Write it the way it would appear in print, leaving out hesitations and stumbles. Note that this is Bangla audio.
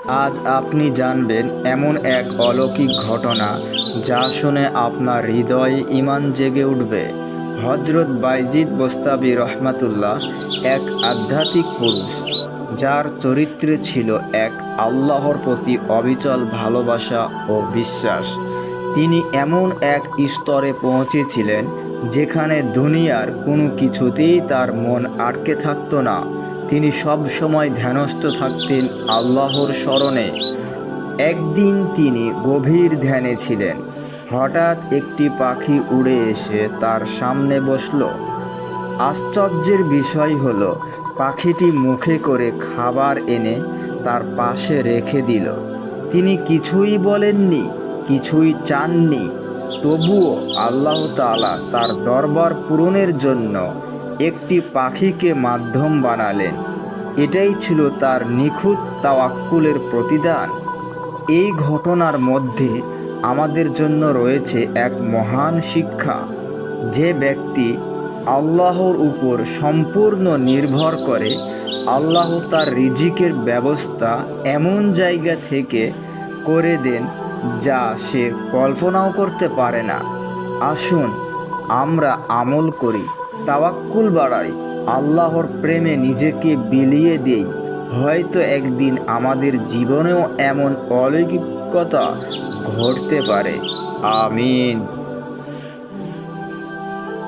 আজ আপনি জানবেন এমন এক অলৌকিক ঘটনা যা শুনে আপনার হৃদয়ে ঈমান জেগে উঠবে। হযরত বাইজিদ বোস্তাবী রহমাতুল্লাহ এক আধ্যাত্মিক পুরুষ, যার চরিত্রে ছিল এক আল্লাহর প্রতি অবিচল ভালোবাসা ও বিশ্বাস। তিনি এমন এক স্তরে পৌঁছেছিলেন যেখানে দুনিয়ার কোনো কিছুতেই তার মন আটকে থাকতো না। তিনি সব সময় ধ্যানস্থ থাকতেন আল্লাহর স্মরণে। একদিন তিনি গভীর ধ্যানে ছিলেন। হঠাৎ একটি পাখি উড়ে এসে তার সামনে বসল। আশ্চর্যের বিষয় হলো, পাখিটি মুখে করে খাবার এনে তার পাশে রেখে দিল। তিনি কিছুই বলেননি, কিছুই চাননি। তবুও আল্লাহ তাআলা তার দরবার পূরণের জন্য একটি পাখিকে মাধ্যম বানালেন। এটাই ছিল তার নিখুঁত তাওয়াক্কুলের প্রতিদান। এই ঘটনার মধ্যে আমাদের জন্য রয়েছে এক মহান শিক্ষা। যে ব্যক্তি আল্লাহর উপর সম্পূর্ণ নির্ভর করে, আল্লাহ তার রিজিকের ব্যবস্থা এমন জায়গা থেকে করে দেন যা সে কল্পনাও করতে পারে না। আসুন আমরা আমল করি, তাওয়াক্কুল বাড়াই, আল্লাহর প্রেমে নিজেকে বিলিয়ে দেই। হয়তো একদিন আমাদের জীবনেও এমন অলৌকিকতা ঘটতে পারে। আমিন।